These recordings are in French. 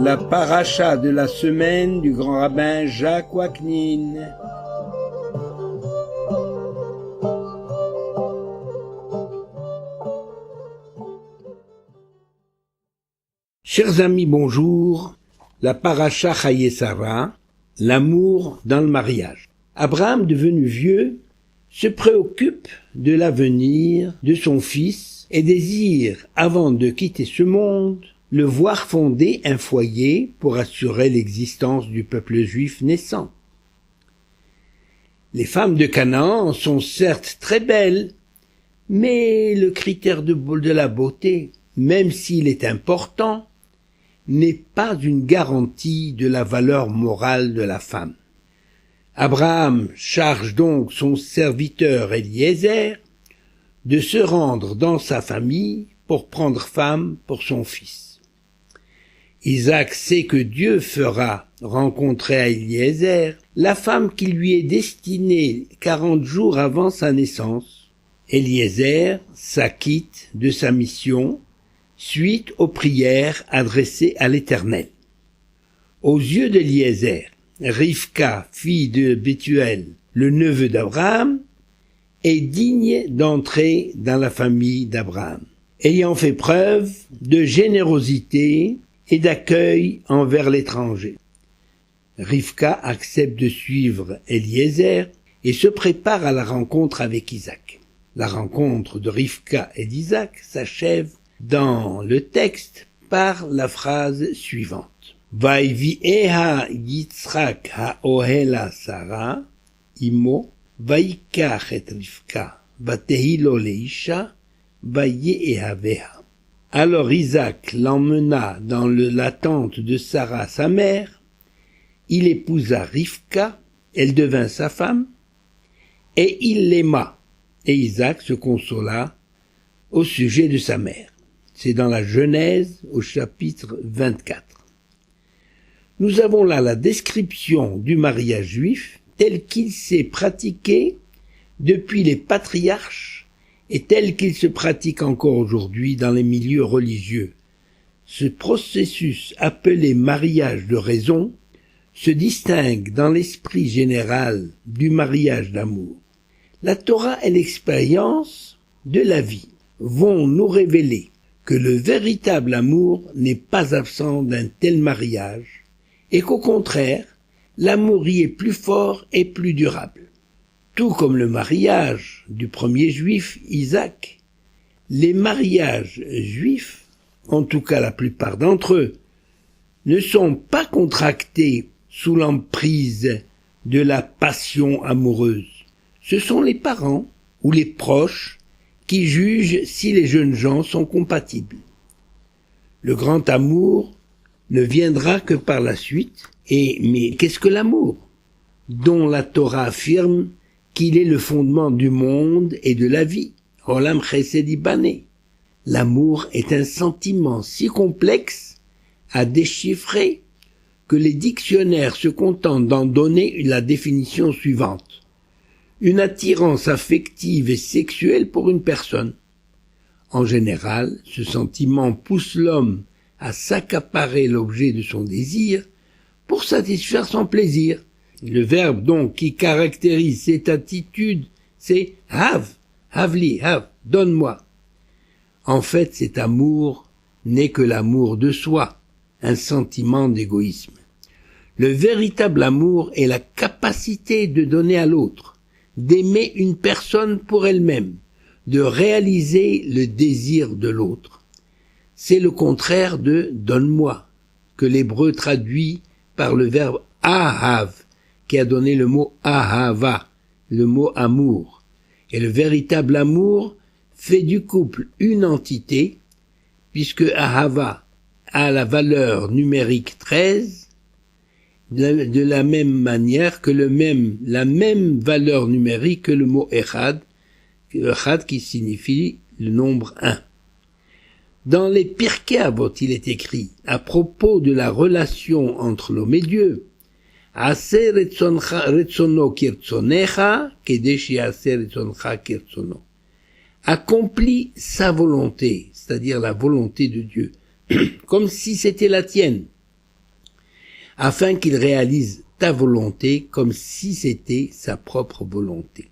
La paracha de la semaine du grand rabbin Jacques Waknin. Chers amis, bonjour. La paracha Chaye Sarah, l'amour dans le mariage. Abraham, devenu vieux, se préoccupe de l'avenir de son fils et désire, avant de quitter ce monde, le voir fonder un foyer pour assurer l'existence du peuple juif naissant. Les femmes de Canaan sont certes très belles, mais le critère de la beauté, même s'il est important, n'est pas une garantie de la valeur morale de la femme. Abraham charge donc son serviteur Eliezer de se rendre dans sa famille pour prendre femme pour son fils. Isaac sait que Dieu fera rencontrer à Eliezer la femme qui lui est destinée 40 jours avant sa naissance. Eliezer s'acquitte de sa mission suite aux prières adressées à l'Éternel. Aux yeux d'Eliezer, Rivka, fille de Bethuel, le neveu d'Abraham, est digne d'entrer dans la famille d'Abraham, ayant fait preuve de générosité et d'accueil envers l'étranger. Rivka accepte de suivre Eliezer et se prépare à la rencontre avec Isaac. La rencontre de Rivka et d'Isaac s'achève dans le texte par la phrase suivante. Vaivieha Yitzhak ha'ohela Sarah, imo, vaikach et Rivka, vatehilo leisha, vayehaveha. Alors Isaac l'emmena dans la tente de Sarah, sa mère. Il épousa Rivka, elle devint sa femme, et il l'aima. Et Isaac se consola au sujet de sa mère. C'est dans la Genèse au chapitre 24. Nous avons là la description du mariage juif tel qu'il s'est pratiqué depuis les patriarches et tel qu'il se pratique encore aujourd'hui dans les milieux religieux. Ce processus appelé mariage de raison se distingue dans l'esprit général du mariage d'amour. La Torah et l'expérience de la vie vont nous révéler que le véritable amour n'est pas absent d'un tel mariage et qu'au contraire, l'amour y est plus fort et plus durable. Tout comme le mariage du premier juif, Isaac, les mariages juifs, en tout cas la plupart d'entre eux, ne sont pas contractés sous l'emprise de la passion amoureuse. Ce sont les parents ou les proches qui jugent si les jeunes gens sont compatibles. Le grand amour ne viendra que par la suite. Mais qu'est-ce que l'amour, dont la Torah affirme qu'il est le fondement du monde et de la vie? Olam chesed ibané. L'amour est un sentiment si complexe à déchiffrer que les dictionnaires se contentent d'en donner la définition suivante. Une attirance affective et sexuelle pour une personne. En général, ce sentiment pousse l'homme à s'accaparer l'objet de son désir pour satisfaire son plaisir. Le verbe donc qui caractérise cette attitude, c'est have, havli, have, donne-moi. En fait, cet amour n'est que l'amour de soi, un sentiment d'égoïsme. Le véritable amour est la capacité de donner à l'autre, d'aimer une personne pour elle-même, de réaliser le désir de l'autre. C'est le contraire de « donne-moi » que l'hébreu traduit par le verbe « ahav » qui a donné le mot « ahava », le mot « amour ». Et le véritable amour fait du couple une entité, puisque « ahava » a la valeur numérique 13, de la même manière que la même valeur numérique que le mot « echad », qui signifie le nombre 1. Dans les Pirkei Avot, il est écrit, à propos de la relation entre l'homme et Dieu, « Aseh retzono kirtzonecha, kedeshi aseh retzoncha kirtzono » accomplit sa volonté, c'est-à-dire la volonté de Dieu, comme si c'était la tienne. afin qu'il réalise ta volonté comme si c'était sa propre volonté.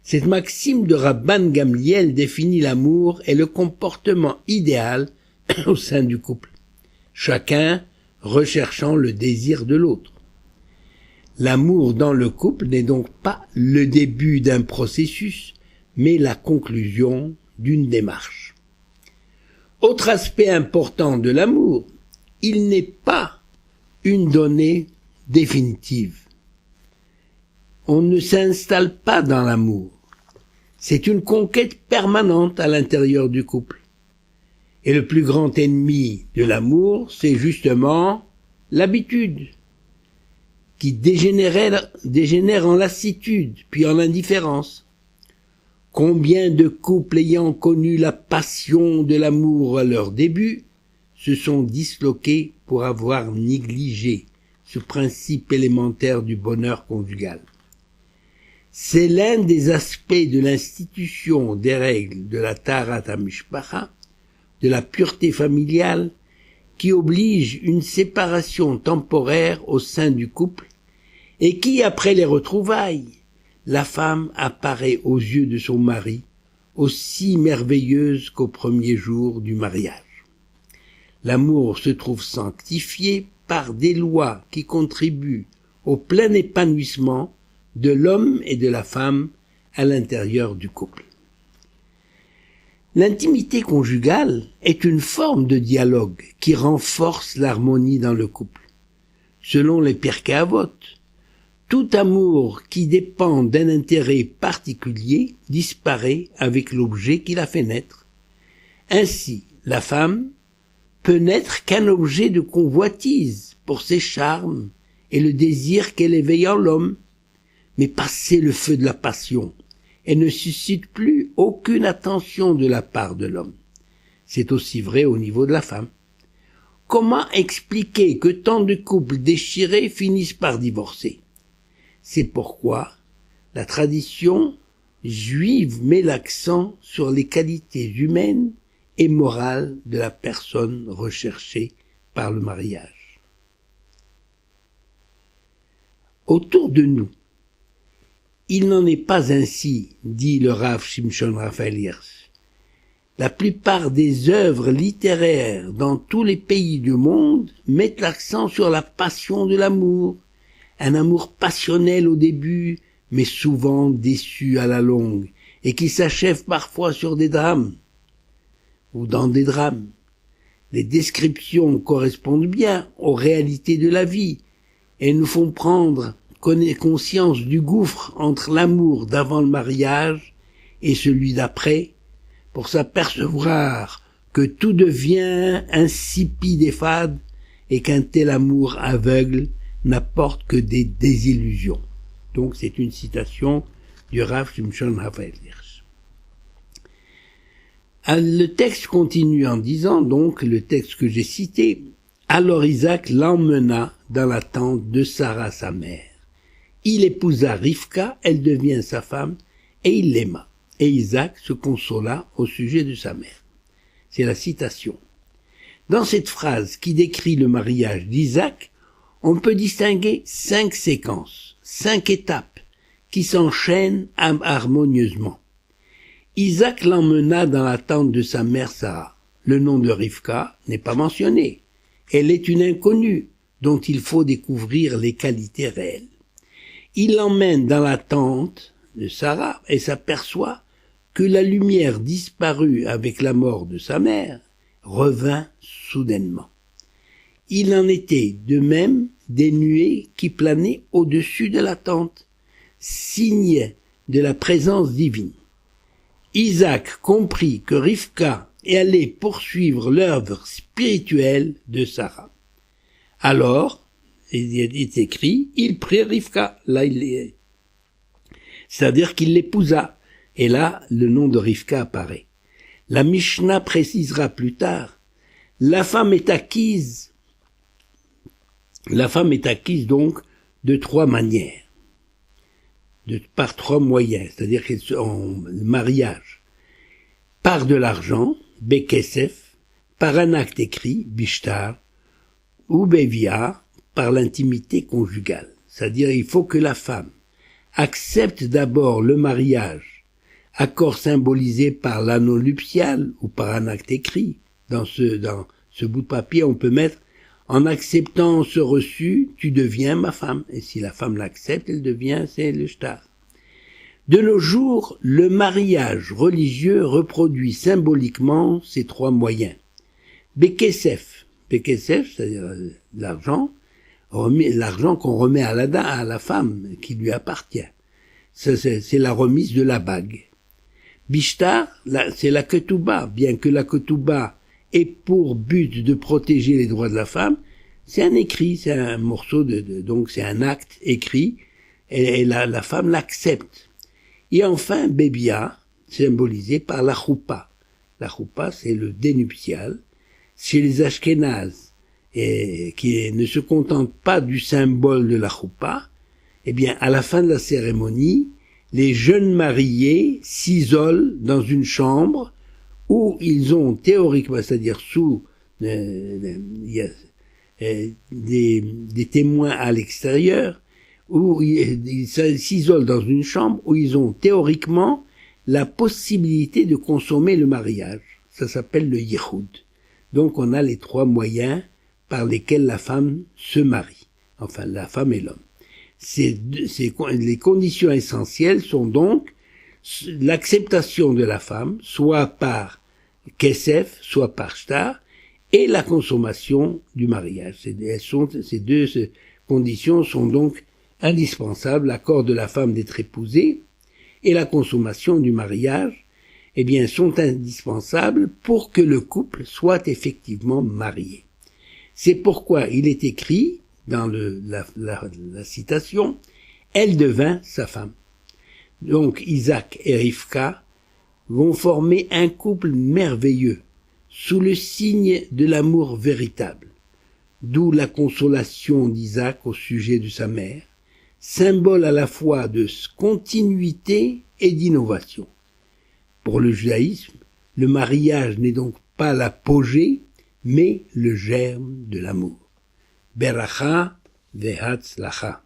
Cette maxime de Rabban Gamliel définit l'amour et le comportement idéal au sein du couple, chacun recherchant le désir de l'autre. L'amour dans le couple n'est donc pas le début d'un processus, mais la conclusion d'une démarche. Autre aspect important de l'amour, il n'est pas une donnée définitive. On ne s'installe pas dans l'amour. C'est une conquête permanente à l'intérieur du couple. Et le plus grand ennemi de l'amour, c'est justement l'habitude, qui dégénère en lassitude, puis en indifférence. Combien de couples ayant connu la passion de l'amour à leur début se sont disloqués pour avoir négligé ce principe élémentaire du bonheur conjugal. C'est l'un des aspects de l'institution des règles de la Taharat HaMishpacha, de la pureté familiale, qui oblige une séparation temporaire au sein du couple et qui, après les retrouvailles, la femme apparaît aux yeux de son mari aussi merveilleuse qu'au premier jour du mariage. L'amour se trouve sanctifié par des lois qui contribuent au plein épanouissement de l'homme et de la femme à l'intérieur du couple. L'intimité conjugale est une forme de dialogue qui renforce l'harmonie dans le couple. Selon les Pirkei Avot, tout amour qui dépend d'un intérêt particulier disparaît avec l'objet qui l'a fait naître. Ainsi, la femme peut n'être qu'un objet de convoitise pour ses charmes et le désir qu'elle éveille en l'homme, mais passé le feu de la passion, elle ne suscite plus aucune attention de la part de l'homme. C'est aussi vrai au niveau de la femme. Comment expliquer que tant de couples déchirés finissent par divorcer? C'est pourquoi la tradition juive met l'accent sur les qualités humaines et morales de la personne recherchée par le mariage. Autour de nous, il n'en est pas ainsi, dit le Rav Shimshon Raphaël Hirsch. La plupart des œuvres littéraires dans tous les pays du monde mettent l'accent sur la passion de l'amour, un amour passionnel au début, mais souvent déçu à la longue, et qui s'achève parfois sur des drames, ou dans des drames. Les descriptions correspondent bien aux réalités de la vie, et nous font prendre conscience du gouffre entre l'amour d'avant le mariage et celui d'après, pour s'apercevoir que tout devient insipide et fade, et qu'un tel amour aveugle n'apporte que des désillusions. Donc c'est une citation du Rav Shimshon Raphaël Hirsch. Le texte continue en disant, donc, le texte que j'ai cité, « Alors Isaac l'emmena dans la tente de Sarah sa mère. Il épousa Rivka, elle devient sa femme, et il l'aima. Et Isaac se consola au sujet de sa mère. » C'est la citation. Dans cette phrase qui décrit le mariage d'Isaac, on peut distinguer 5 séquences, 5 étapes qui s'enchaînent harmonieusement. Isaac l'emmena dans la tente de sa mère Sarah. Le nom de Rivka n'est pas mentionné. Elle est une inconnue dont il faut découvrir les qualités réelles. Il l'emmène dans la tente de Sarah et s'aperçoit que la lumière disparue avec la mort de sa mère revint soudainement. Il en était de même des nuées qui planaient au-dessus de la tente, signe de la présence divine. Isaac comprit que Rivka allait poursuivre l'œuvre spirituelle de Sarah. Alors, il est écrit, il prit Rivka, c'est-à-dire qu'il l'épousa, et là, le nom de Rivka apparaît. La Mishnah précisera plus tard, la femme est acquise donc de 3 manières, par 3 moyens, c'est-à-dire en mariage, par de l'argent, bekesef, par un acte écrit, bishtar, ou bevia, par l'intimité conjugale. C'est-à-dire, il faut que la femme accepte d'abord le mariage, accord symbolisé par l'anneau nuptial ou par un acte écrit. Dans ce bout de papier, on peut mettre « En acceptant ce reçu, tu deviens ma femme ». Et si la femme l'accepte, elle devient, c'est le shtar. De nos jours, le mariage religieux reproduit symboliquement ces trois moyens. Bekesef, c'est-à-dire l'argent qu'on remet à la femme, qui lui appartient. C'est la remise de la bague. Bishtar, c'est la ketouba, bien que la ketouba ait pour but de protéger les droits de la femme, c'est un écrit, c'est un morceau donc c'est un acte écrit, et la femme l'accepte. Et enfin, Bébia, symbolisé par la choupa. La choupa, c'est le dénuptial. Chez les Ashkénazes, qui ne se contentent pas du symbole de la choupa, eh bien, à la fin de la cérémonie, les jeunes mariés s'isolent dans une chambre où ils ont théoriquement, c'est-à-dire sous des témoins à l'extérieur, où ils s'isolent dans une chambre où ils ont théoriquement la possibilité de consommer le mariage. Ça s'appelle le yichoud. Donc on a les trois moyens par lesquels la femme se marie. Enfin, la femme et l'homme. Les conditions essentielles sont donc l'acceptation de la femme, soit par kesef, soit par shtar, et la consommation du mariage. Ces deux conditions sont donc indispensables, l'accord de la femme d'être épousée et la consommation du mariage, eh bien, sont indispensables pour que le couple soit effectivement marié. C'est pourquoi il est écrit dans la citation, elle devint sa femme. Donc Isaac et Rivka vont former un couple merveilleux, sous le signe de l'amour véritable, d'où la consolation d'Isaac au sujet de sa mère, symbole à la fois de continuité et d'innovation. Pour le judaïsme, le mariage n'est donc pas l'apogée, mais le germe de l'amour. Beracha ve'hatzlacha.